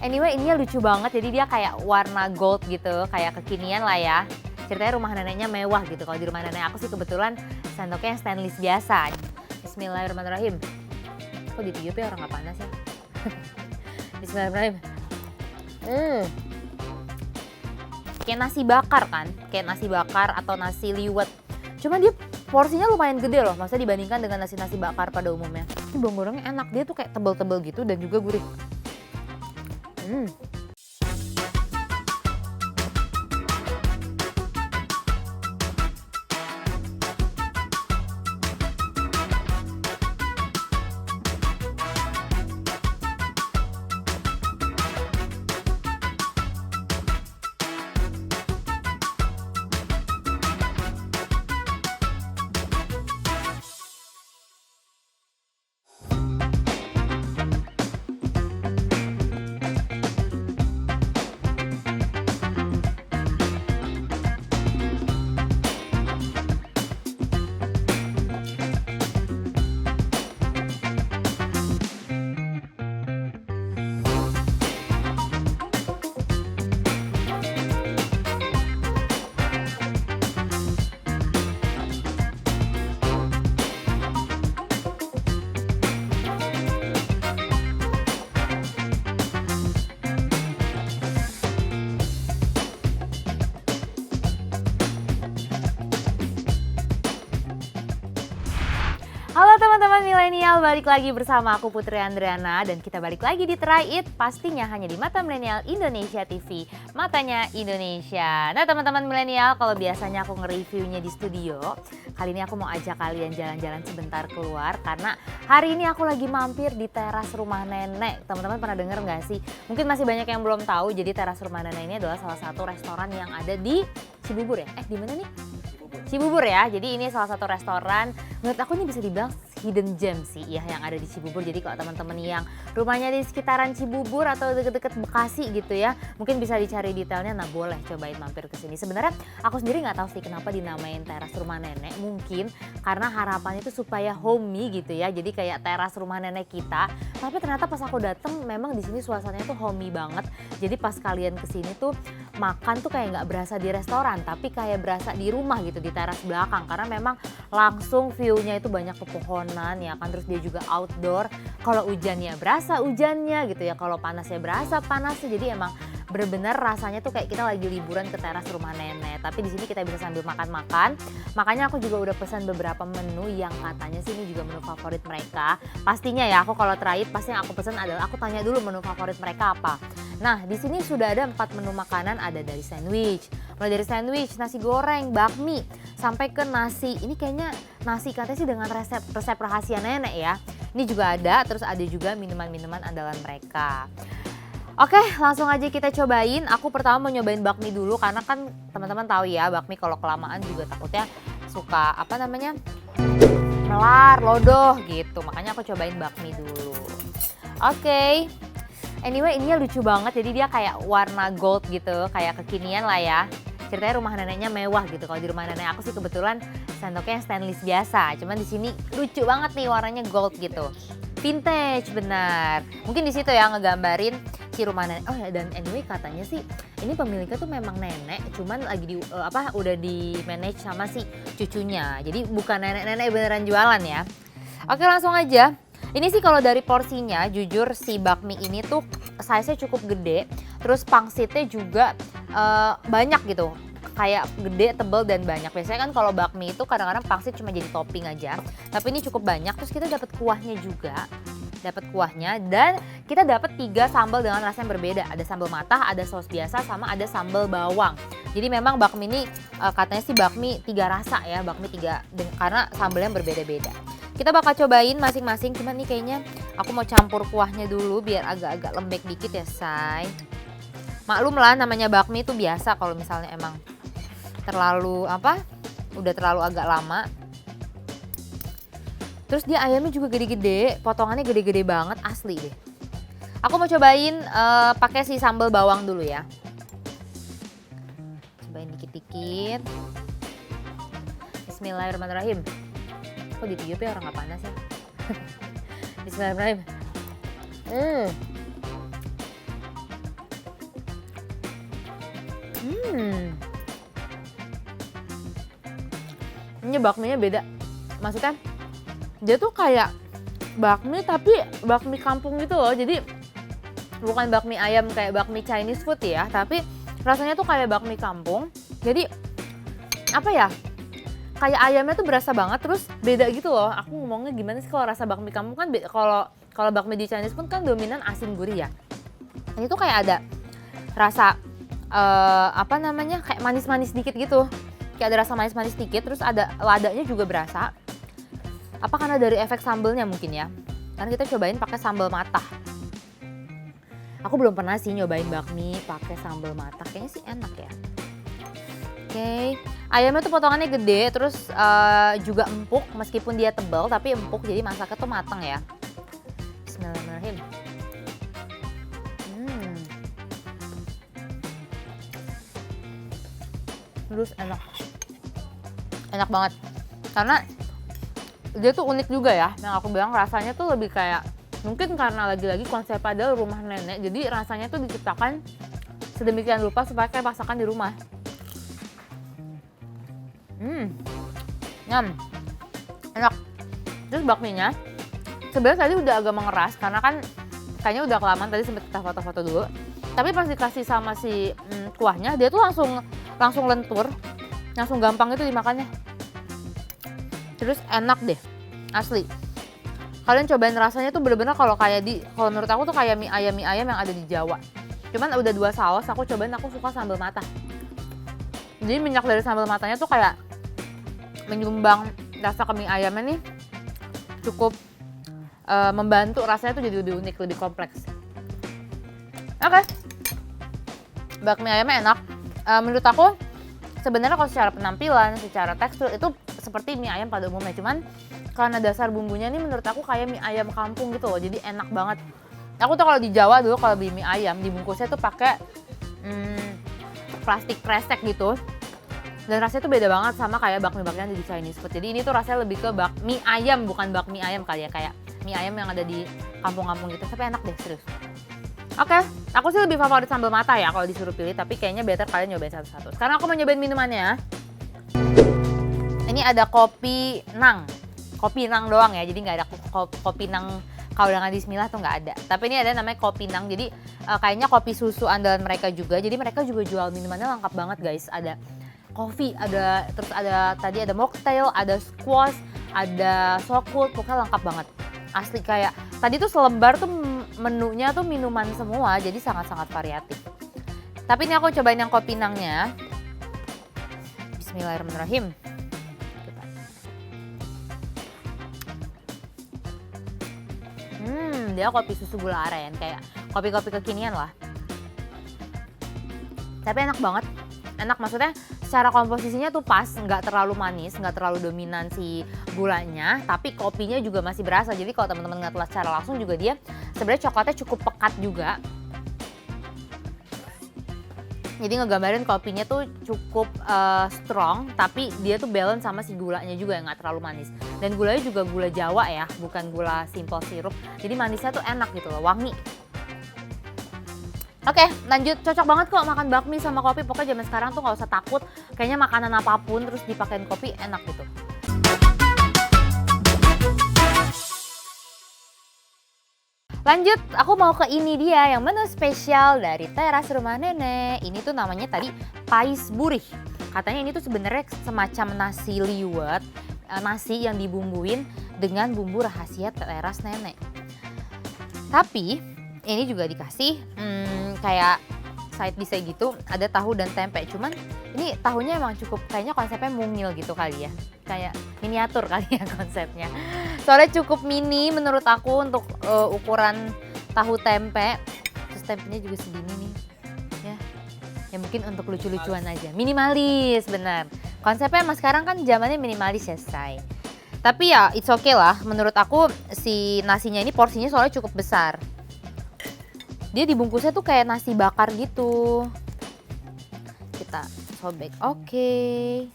Anyway, ini lucu banget, jadi dia kayak warna gold gitu, kayak kekinian lah ya. Ceritanya rumah neneknya mewah gitu. Kalau di rumah nenek aku sih kebetulan sendoknya yang stainless biasa. Bismillahirrahmanirrahim. Kok ditiup ya, orang nggak panas ya? Bismillahirrahmanirrahim. Kayak nasi bakar kan, kayak nasi bakar atau nasi liwet. Cuma dia porsinya lumayan gede loh, maksudnya dibandingkan dengan nasi-nasi bakar pada umumnya. Ini bawang gorengnya enak, dia tuh kayak tebel-tebel gitu dan juga gurih. Halo teman-teman milenial, balik lagi bersama aku Putri Andriana dan kita balik lagi di Try It, pastinya hanya di Mata Milenial Indonesia TV, matanya Indonesia. Nah teman-teman milenial, kalau biasanya aku nge-reviewnya di studio, kali ini aku mau ajak kalian jalan-jalan sebentar keluar karena hari ini aku lagi mampir di teras rumah nenek. Teman-teman pernah denger nggak sih? Mungkin masih banyak yang belum tahu, jadi teras rumah nenek ini adalah salah satu restoran yang ada di Cibubur ya? Di mana nih? Cibubur ya, jadi ini salah satu restoran, menurut aku ini bisa dibilang hidden gem sih ya yang ada di Cibubur. Jadi kalau teman-teman yang rumahnya di sekitaran Cibubur atau deket-deket Bekasi gitu ya, mungkin bisa dicari detailnya, nah boleh cobain mampir ke sini. Sebenarnya aku sendiri nggak tahu sih kenapa dinamain teras rumah nenek, mungkin karena harapannya itu supaya homey gitu ya, jadi kayak teras rumah nenek kita. Tapi ternyata pas aku dateng memang di sini suasananya tuh homey banget, jadi pas kalian kesini tuh makan tuh kayak nggak berasa di restoran, tapi kayak berasa di rumah gitu, di teras belakang, karena memang langsung view-nya itu banyak pepohonan ya kan, terus dia juga outdoor. Kalau hujannya berasa hujannya gitu ya, kalau panasnya berasa panasnya, jadi emang bener-bener rasanya tuh kayak kita lagi liburan ke teras rumah nenek. Tapi di sini kita bisa sambil makan-makan. Makanya aku juga udah pesan beberapa menu yang katanya sih ini juga menu favorit mereka. Pastinya ya, aku kalau Try It pasti yang aku pesan adalah aku tanya dulu menu favorit mereka apa. Nah, di sini sudah ada 4 menu makanan, ada dari sandwich, mulai dari sandwich, nasi goreng, bakmi, sampai ke nasi. Ini kayaknya nasi katanya sih dengan resep rahasia nenek ya. Ini juga ada, terus ada juga minuman-minuman andalan mereka. Oke, langsung aja kita cobain. Aku pertama mau nyobain bakmi dulu karena kan teman-teman tahu ya, bakmi kalau kelamaan juga takutnya suka melar, lodoh gitu. Makanya aku cobain bakmi dulu. Oke. Anyway, ini lucu banget, jadi dia kayak warna gold gitu, kayak kekinian lah ya. Ceritanya rumah neneknya mewah gitu. Kalau di rumah nenek aku sih kebetulan sendoknya yang stainless biasa. Cuman di sini lucu banget nih warnanya gold gitu. Vintage benar. Mungkin di situ ya ngegambarin si rumah nenek. Oh ya, dan anyway katanya sih ini pemiliknya tuh memang nenek, cuman lagi udah di manage sama si cucunya. Jadi bukan nenek-nenek beneran jualan ya. Oke, langsung aja. Ini sih kalau dari porsinya, jujur si bakmi ini tuh size-nya cukup gede. Terus pangsitnya juga banyak gitu. Kayak gede, tebel, dan banyak. Biasanya kan kalau bakmi itu kadang-kadang pangsit cuma jadi topping aja. Tapi ini cukup banyak, terus kita dapat kuahnya juga. Dapat kuahnya dan kita dapat 3 sambal dengan rasa yang berbeda. Ada sambal matah, ada saus biasa, sama ada sambal bawang. Jadi memang bakmi ini katanya sih bakmi 3 rasa ya. Bakmi 3 karena sambalnya berbeda-beda. Kita bakal cobain masing-masing, cuman nih kayaknya aku mau campur kuahnya dulu biar agak-agak lembek dikit ya, say. Maklum lah namanya bakmi itu biasa kalau misalnya emang udah terlalu agak lama. Terus dia ayamnya juga gede-gede, potongannya gede-gede banget, asli deh. Aku mau cobain pakai si sambal bawang dulu ya. Cobain dikit-dikit. Bismillahirrahmanirrahim. Kok ditiup ya, orang nggak panas ya? Bismillahirrahmanirrahim. Hmm. Ini bakminya beda. Maksudnya dia tuh kayak bakmi tapi bakmi kampung gitu loh. Jadi bukan bakmi ayam kayak bakmi Chinese food ya, tapi rasanya tuh kayak bakmi kampung. Jadi apa ya? Kayak ayamnya tuh berasa banget, terus beda gitu loh. Aku ngomongnya gimana sih kalau rasa bakmi kampung kan kalau bakmi di Chinese food kan dominan asin gurih ya. Ini tuh kayak ada rasa apa namanya? Kayak manis-manis dikit gitu. Kayak ada rasa manis-manis dikit, terus ada ladanya juga berasa. Apa karena dari efek sambelnya mungkin ya? Karena kita cobain pakai sambal matah. Aku belum pernah sih nyobain bakmi pakai sambal matah. Kayaknya sih enak ya. Oke, ayamnya tuh potongannya gede, terus juga empuk meskipun dia tebal tapi empuk jadi masaknya tuh matang ya. Bismillahirrahmanirrahim. Terus enak banget karena dia tuh unik juga ya, yang aku bilang rasanya tuh lebih kayak mungkin karena lagi-lagi konsep adalah rumah nenek, jadi rasanya tuh diciptakan sedemikian rupa supaya kayak masakan di rumah. Nyam, enak. Terus bakminya sebenarnya tadi udah agak mengeras karena kan kayaknya udah kelamaan, tadi sempet kita foto-foto dulu. Tapi pas dikasih sama si kuahnya, dia tuh langsung lentur, langsung gampang itu dimakannya. Terus enak deh, asli. Kalian cobain rasanya tuh bener-bener kalau menurut aku tuh kayak mie ayam yang ada di Jawa. Cuman udah 2 saus, aku cobain, aku suka sambal matah. Jadi minyak dari sambal matanya tuh kayak menyumbang rasa ke mie ayamnya nih, cukup membantu rasanya tuh jadi lebih unik, lebih kompleks. Oke. Bakmi ayamnya enak. Menurut aku sebenarnya kalau secara penampilan, secara tekstur itu seperti mie ayam pada umumnya, cuman karena dasar bumbunya nih menurut aku kayak mie ayam kampung gitu loh, jadi enak banget. Aku tuh kalau di Jawa dulu kalau beli mie ayam dibungkusnya tuh pakai plastik kresek gitu, dan rasanya tuh beda banget sama kayak bakmi-bakmian di Chinese food. Jadi ini tuh rasanya lebih ke bakmi ayam, bukan bakmi ayam kali ya, kayak mie ayam yang ada di kampung-kampung gitu, tapi enak deh serius. Oke, aku sih lebih favorit sambal matah ya kalau disuruh pilih, tapi kayaknya better kalian nyobain satu-satu. Sekarang aku mau nyobain minumannya. Ini ada kopi nang doang ya, jadi nggak ada kopi nang kalau dengan Bismillah tuh nggak ada. Tapi ini ada namanya kopi nang, jadi kayaknya kopi susu andalan mereka juga. Jadi mereka juga jual minumannya lengkap banget guys. Ada kopi, terus ada tadi ada mocktail, ada squash, ada Yakult, pokoknya lengkap banget. Asli kayak tadi tuh selembar tuh menunya tuh minuman semua, jadi sangat-sangat variatif. Tapi ini aku cobain yang kopi nangnya. Bismillahirrahmanirrahim. Dia kopi susu gula aren, kayak kopi-kopi kekinian lah. Tapi enak banget. Enak maksudnya secara komposisinya tuh pas, nggak terlalu manis, nggak terlalu dominan si gulanya, tapi kopinya juga masih berasa. Jadi kalau teman-teman nggak telah secara langsung juga dia sebenarnya coklatnya cukup pekat juga. Jadi ngegambarin kopinya tuh cukup strong, tapi dia tuh balance sama si gulanya juga yang nggak terlalu manis. Dan gulanya juga gula Jawa ya, bukan gula simple sirup. Jadi manisnya tuh enak gitu loh, wangi. Oke, lanjut. Cocok banget kok makan bakmi sama kopi. Pokoknya zaman sekarang tuh nggak usah takut. Kayaknya makanan apapun terus dipakein kopi enak gitu. Lanjut, aku mau ke ini dia yang menu spesial dari teras rumah nenek. Ini tuh namanya tadi pais burih. Katanya ini tuh sebenarnya semacam nasi liwet, nasi yang dibumbuin dengan bumbu rahasia teras nenek. Tapi ini juga dikasih kayak side dish gitu, ada tahu dan tempe. Cuman ini tahunya emang cukup kayaknya konsepnya mungil gitu kali ya. Kayak miniatur kali ya konsepnya. Soalnya cukup mini menurut aku untuk ukuran tahu tempe. Terus tempenya juga segini nih. Ya mungkin untuk lucu-lucuan aja. Minimalis, benar. Konsepnya emang sekarang kan zamannya minimalis ya, say. Tapi ya it's okay lah. Menurut aku si nasinya ini porsinya soalnya cukup besar. Dia dibungkusnya tuh kayak nasi bakar gitu. Kita sobek. Oke.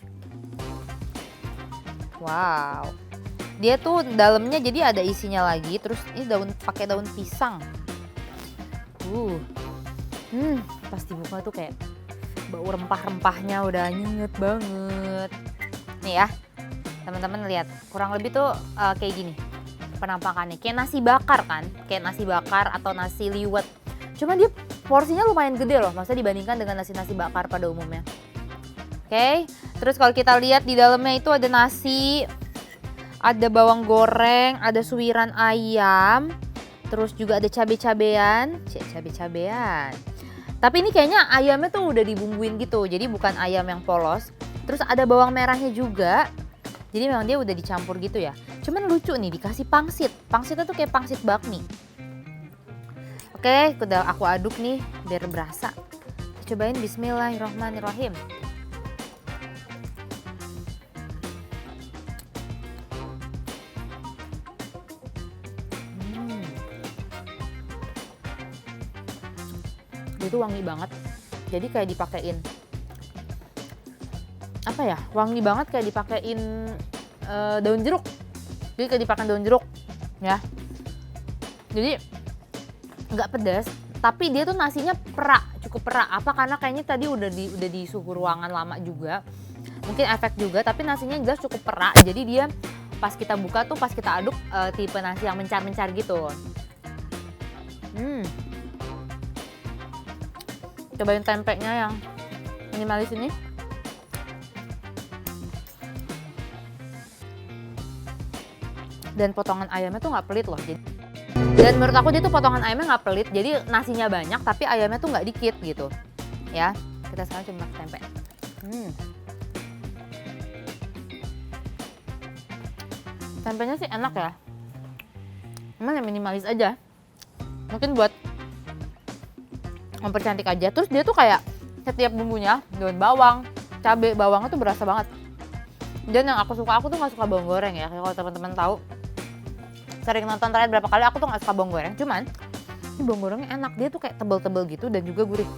Wow. Dia tuh dalamnya jadi ada isinya lagi, terus ini pakai daun pisang. Pas dibuka tuh kayak Bau rempah-rempahnya udah nyenget banget. Nih ya, teman-teman lihat, kurang lebih tuh kayak gini penampakannya. Kayak nasi bakar kan, kayak nasi bakar atau nasi liwet. Cuma dia porsinya lumayan gede loh, maksudnya dibandingkan dengan nasi-nasi bakar pada umumnya. Oke, terus kalau kita lihat di dalamnya itu ada nasi, ada bawang goreng, ada suiran ayam, terus juga ada cabe-cabean, cabe-cabean. Tapi ini kayaknya ayamnya tuh udah dibumbuin gitu, jadi bukan ayam yang polos. Terus ada bawang merahnya juga, jadi memang dia udah dicampur gitu ya. Cuman lucu nih dikasih pangsit, pangsitnya tuh kayak pangsit bakmi. Oke, udah aku aduk nih biar berasa. Cobain, bismillahirrahmanirrahim. Itu wangi banget, jadi kayak dipakein apa ya, wangi banget kayak dipakein daun jeruk, jadi kayak dipakein daun jeruk ya. Jadi nggak pedas, tapi dia tuh nasinya perak, cukup perak. Apa karena kayaknya tadi udah di suhu ruangan lama juga, mungkin efek juga. Tapi nasinya jelas cukup perak, jadi dia pas kita buka tuh, pas kita aduk tipe nasi yang mencar-mencar gitu. Cobain tempenya yang minimalis ini. Dan potongan ayamnya tuh nggak pelit loh. Dan menurut aku dia tuh potongan ayamnya nggak pelit, jadi nasinya banyak tapi ayamnya tuh nggak dikit gitu. Ya, kita sekarang coba pakai tempe. Tempenya sih enak ya. Cuman yang minimalis aja. Mungkin buat mempercantik aja. Terus dia tuh kayak setiap bumbunya, daun bawang, cabai, bawangnya tuh berasa banget. Dan yang aku tuh nggak suka bawang goreng ya. Kalau teman-teman tahu, sering nonton terakhir berapa kali, aku tuh nggak suka bawang goreng. Cuman ini bawang gorengnya enak, dia tuh kayak tebel-tebel gitu dan juga gurih.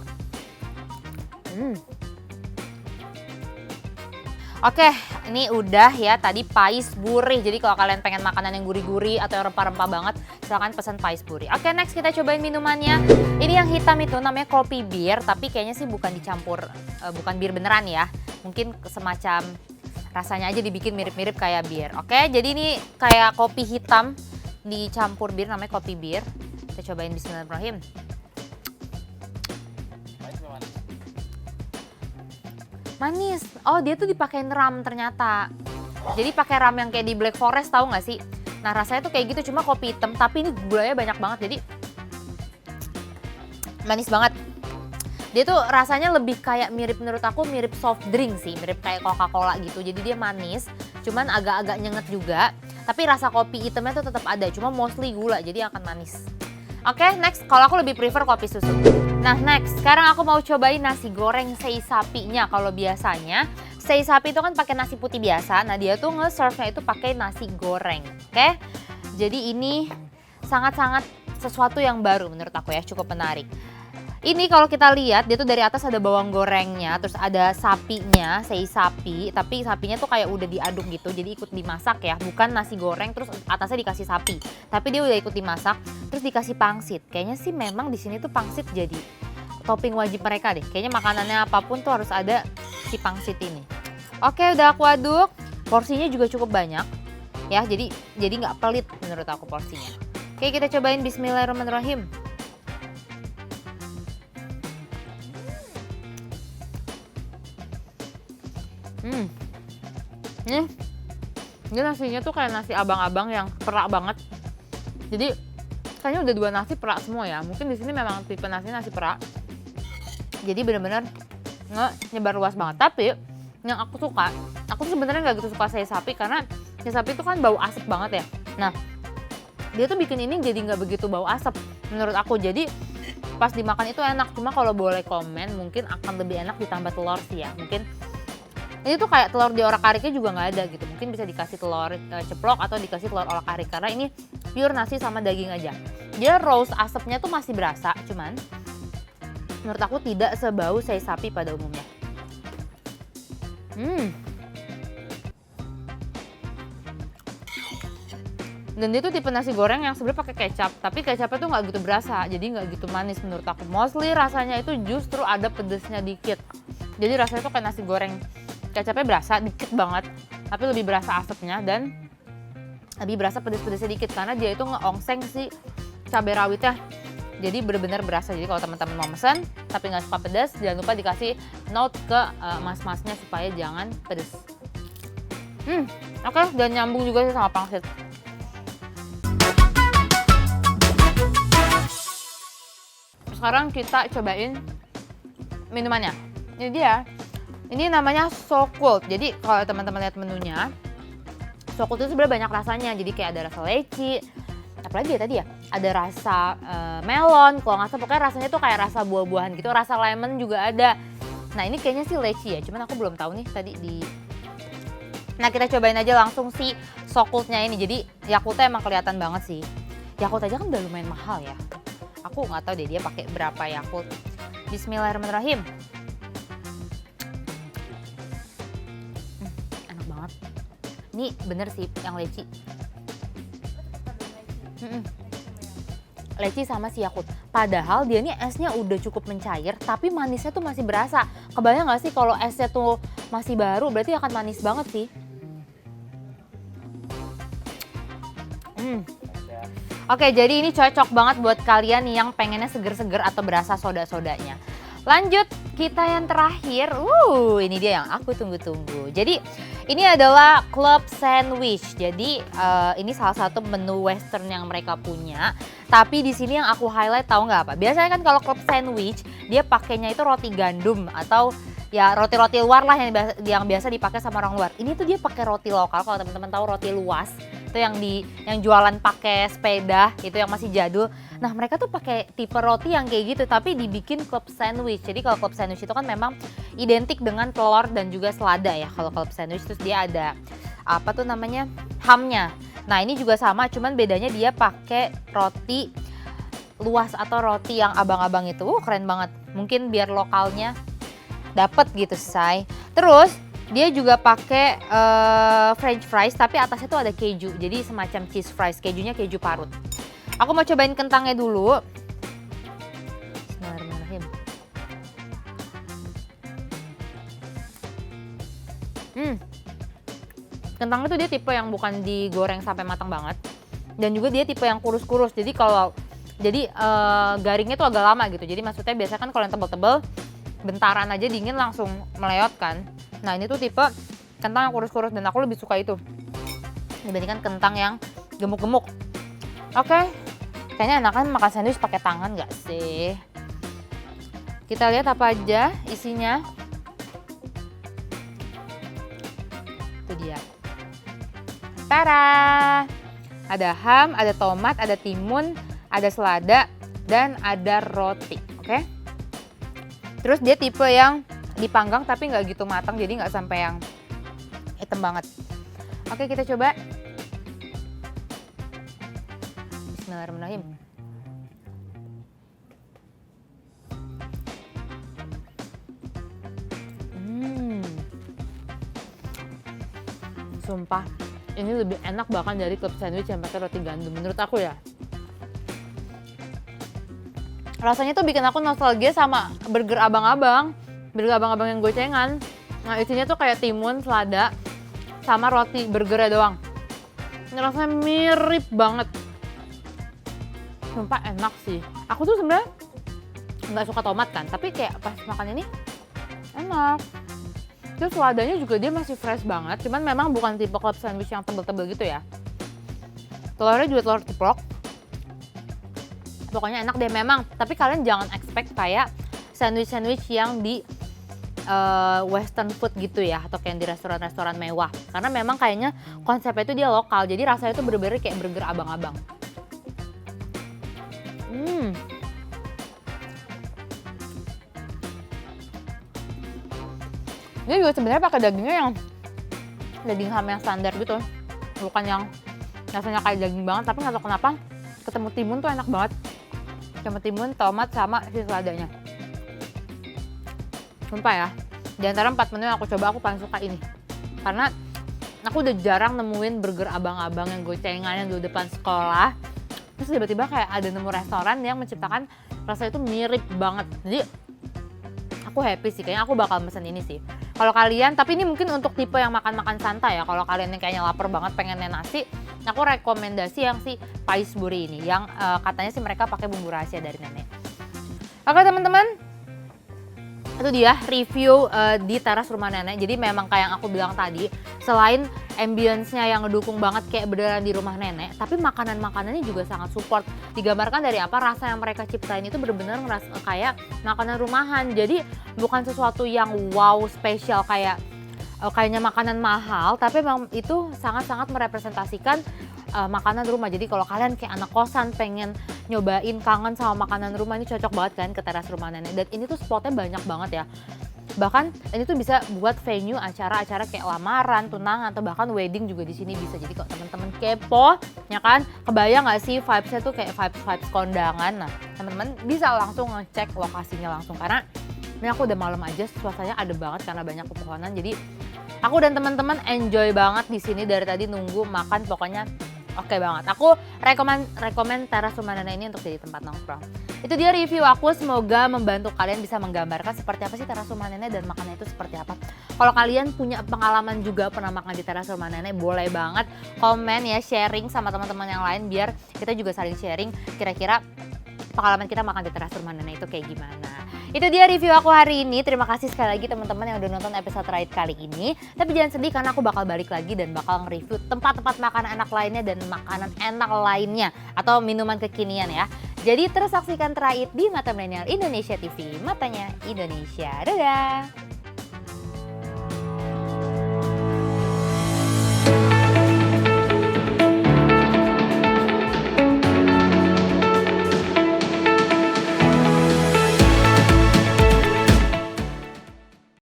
Oke, ini udah ya tadi pais burih. Jadi kalau kalian pengen makanan yang gurih-gurih atau yang rempah-rempah banget, silahkan pesan pais burih. Oke, next kita cobain minumannya. Ini yang hitam itu namanya kopi bir, tapi kayaknya sih bukan dicampur, bukan bir beneran ya. Mungkin semacam rasanya aja dibikin mirip-mirip kayak bir. Oke, jadi ini kayak kopi hitam dicampur bir, namanya kopi bir. Kita cobain, bismillahirrahmanirrahim. Manis. Oh, dia tuh dipakein ram ternyata. Jadi pakai ram yang kayak di Black Forest, tahu nggak sih? Nah, rasanya tuh kayak gitu, cuma kopi hitam, tapi ini gulanya banyak banget, jadi manis banget. Dia tuh rasanya lebih kayak mirip, menurut aku mirip soft drink sih, mirip kayak Coca-Cola gitu. Jadi dia manis, cuman agak-agak nyenget juga. Tapi rasa kopi hitamnya tuh tetap ada, cuma mostly gula, jadi akan manis. Oke, next. Kalau aku lebih prefer kopi susu. Nah, next. Sekarang aku mau cobain nasi goreng sei sapinya. Kalau biasanya sei sapi itu kan pakai nasi putih biasa. Nah, dia tuh nge-serve-nya itu pakai nasi goreng. Oke? Jadi ini sangat-sangat sesuatu yang baru menurut aku ya, cukup menarik. Ini kalau kita lihat dia tuh dari atas ada bawang gorengnya, terus ada sapinya, sei sapi, tapi sapinya tuh kayak udah diaduk gitu, jadi ikut dimasak ya, bukan nasi goreng terus atasnya dikasih sapi, tapi dia udah ikut dimasak, terus dikasih pangsit. Kayaknya sih memang di sini tuh pangsit jadi topping wajib mereka deh. Kayaknya makanannya apapun tuh harus ada si pangsit ini. Oke, udah aku aduk, porsinya juga cukup banyak ya, jadi nggak pelit menurut aku porsinya. Oke, kita cobain, bismillahirrahmanirrahim. Ini nasinya tuh kayak nasi abang-abang yang perak banget. Jadi kayaknya udah dua nasi perak semua ya. Mungkin di sini memang tipe nasi perak. Jadi benar-benar nyebar luas banget. Tapi yang aku suka, aku sebenarnya nggak gitu suka sei sapi karena sei sapi itu kan bau asap banget ya. Nah, dia tuh bikin ini jadi nggak begitu bau asap menurut aku. Jadi pas dimakan itu enak. Cuma kalau boleh komen, mungkin akan lebih enak ditambah telur sih ya. Mungkin ini tuh kayak telur di orak-ariknya juga nggak ada gitu. Mungkin bisa dikasih telur ceplok atau dikasih telur orak-arik. Karena ini pure nasi sama daging aja. Dia roast asapnya tuh masih berasa. Cuman menurut aku tidak sebau sei sapi pada umumnya. Dan dia tuh tipe nasi goreng yang sebenarnya pakai kecap, tapi kecapnya tuh nggak gitu berasa, jadi nggak gitu manis menurut aku. Mostly rasanya itu justru ada pedesnya dikit. Jadi rasanya tuh kayak nasi goreng. Kecapnya berasa dikit banget, tapi lebih berasa asapnya dan lebih berasa pedes-pedesnya dikit karena dia itu ngeongseng si cabai rawitnya. Jadi bener-bener berasa. Jadi kalau teman-teman mau mesen tapi nggak suka pedas, jangan lupa dikasih note ke mas-masnya supaya jangan pedes. Oke, dan nyambung juga sih sama pangsit. Sekarang kita cobain minumannya. Ini dia. Ini namanya Sokult. Jadi kalau teman-teman lihat menunya, Sokult itu sebenarnya banyak rasanya. Jadi kayak ada rasa leci, apalagi ya tadi ya, ada rasa melon. Kalau nggak salah pokoknya rasanya tuh kayak rasa buah-buahan gitu. Rasa lemon juga ada. Nah ini kayaknya sih leci ya, cuman aku belum tahu nih tadi di. Nah kita cobain aja langsung si Sokultnya ini. Jadi Yakultnya emang kelihatan banget sih. Yakult aja kan udah lumayan mahal ya. Aku nggak tahu deh dia pakai berapa Yakult. Bismillahirrahmanirrahim. Enak banget. Ini bener sih yang leci. Leci sama si Yakult. Padahal dia ini esnya udah cukup mencair, tapi manisnya tuh masih berasa. Kebayang nggak sih kalau esnya tuh masih baru, berarti akan manis banget sih. Oke, jadi ini cocok banget buat kalian yang pengennya seger-seger atau berasa soda-sodanya. Lanjut, kita yang terakhir. Ini dia yang aku tunggu-tunggu. Jadi ini adalah Club Sandwich. Jadi ini salah satu menu western yang mereka punya. Tapi di sini yang aku highlight tahu nggak apa? Biasanya kan kalau Club Sandwich dia pakainya itu roti gandum atau ya roti-roti luar lah yang biasa dipakai sama orang luar. Ini tuh dia pakai roti lokal. Kalau teman-teman tahu roti luas itu yang jualan pakai sepeda itu yang masih jadul. Nah mereka tuh pakai tipe roti yang kayak gitu tapi dibikin club sandwich. Jadi kalau club sandwich itu kan memang identik dengan telur dan juga selada ya. Kalau club sandwich terus dia ada apa tuh namanya hamnya. Nah ini juga sama, cuman bedanya dia pakai roti luas atau roti yang abang-abang itu. Keren banget. Mungkin biar lokalnya dapet gitu say. Terus dia juga pakai French fries tapi atasnya tuh ada keju. Jadi semacam cheese fries, kejunya keju parut. Aku mau cobain kentangnya dulu. Bismillahirrahmanirrahim. Kentangnya tuh dia tipe yang bukan digoreng sampai matang banget. Dan juga dia tipe yang kurus-kurus. Jadi garingnya tuh agak lama gitu. Jadi maksudnya biasanya kan kalau yang tebel-tebel bentaran aja dingin langsung melewat kan. Nah ini tuh tipe kentang yang kurus-kurus dan aku lebih suka itu dibandingkan kentang yang gemuk-gemuk. Oke, kayaknya enakan makan sandwich pakai tangan nggak sih? Kita lihat apa aja isinya. Itu dia. Tara! Ada ham, ada tomat, ada timun, ada selada, dan ada roti. Oke? Terus dia tipe yang dipanggang tapi nggak gitu matang, jadi nggak sampai yang hitam banget. Oke kita coba. Bismillahirrahmanirrahim. Sumpah, ini lebih enak bahkan dari club sandwich yang pakai roti gandum menurut aku ya. Rasanya tuh bikin aku nostalgia sama burger abang-abang. Burger abang-abang yang gocengan. Nah isinya tuh kayak timun, selada, sama roti burgernya doang. Ini rasanya mirip banget. Sumpah enak sih. Aku tuh sebenarnya nggak suka tomat kan, tapi kayak pas makan ini enak. Terus seladanya juga dia masih fresh banget, cuman memang bukan tipe club sandwich yang tebel-tebel gitu ya. Telurnya juga telur ceplok. Pokoknya enak deh memang, tapi kalian jangan expect kayak sandwich-sandwich yang di western food gitu ya, atau kayak di restoran-restoran mewah. Karena memang kayaknya konsepnya itu dia lokal, jadi rasanya itu bener-bener kayak burger abang-abang. Dia juga sebenarnya pakai dagingnya yang daging ham yang standar gitu, bukan yang rasanya kayak daging banget. Tapi nggak tahu kenapa ketemu timun tuh enak banget. Ketemu timun, tomat, sama si seladanya. Sumpah ya, di antara 4 menu yang aku coba aku paling suka ini. Karena aku udah jarang nemuin burger abang-abang yang gocengan yang di depan sekolah. Terus tiba-tiba kayak ada nemu restoran yang menciptakan rasanya itu mirip banget. Jadi aku happy sih, kayaknya aku bakal mesen ini sih. Kalau kalian, tapi ini mungkin untuk tipe yang makan-makan santai ya. Kalau kalian yang kayaknya lapar banget pengennya nasi, aku rekomendasi yang si Paisbury ini, yang katanya sih mereka pakai bumbu rahasia dari nenek. Oke teman-teman, itu dia review di teras rumah nenek. Jadi memang kayak yang aku bilang tadi, selain ambience-nya yang ngedukung banget kayak beneran di rumah nenek, tapi makanan-makanannya juga sangat support. Digambarkan dari apa, rasa yang mereka ciptain itu bener-bener ngerasa kayak makanan rumahan. Jadi bukan sesuatu yang wow spesial kayaknya makanan mahal, tapi memang itu sangat-sangat merepresentasikan makanan rumah. Jadi kalau kalian kayak anak kosan pengen nyobain kangen sama makanan rumah, ini cocok banget kan ke teras rumah nenek. Dan ini tuh spotnya banyak banget ya. Bahkan ini tuh bisa buat venue acara-acara kayak lamaran, tunangan, atau bahkan wedding juga di sini bisa. Jadi kalau teman-teman kepo, ya kan, kebayang nggak sih vibes-nya tuh kayak vibes kondangan. Nah, teman-teman bisa langsung ngecek lokasinya langsung, karena ini aku udah malam aja, suasananya ada banget karena banyak pepohonan. Jadi aku dan teman-teman enjoy banget di sini dari tadi nunggu makan, pokoknya oke banget. Aku rekomen teras rumah nenek ini untuk jadi tempat nongkrong. Itu dia review aku, semoga membantu kalian bisa menggambarkan seperti apa sih teras rumah nenek dan makannya itu seperti apa. Kalau kalian punya pengalaman juga pernah makan di teras rumah nenek, boleh banget komen ya, sharing sama teman-teman yang lain biar kita juga saling sharing kira-kira pengalaman kita makan di teras rumah nenek itu kayak gimana. Itu dia review aku hari ini. Terima kasih sekali lagi teman-teman yang udah nonton episode terakhir kali ini. Tapi jangan sedih karena aku bakal balik lagi dan bakal nge-review tempat-tempat makan enak lainnya dan makanan enak lainnya atau minuman kekinian ya. Jadi terus saksikan Terakhir di Mata Milenial Indonesia TV, matanya Indonesia. Dadah!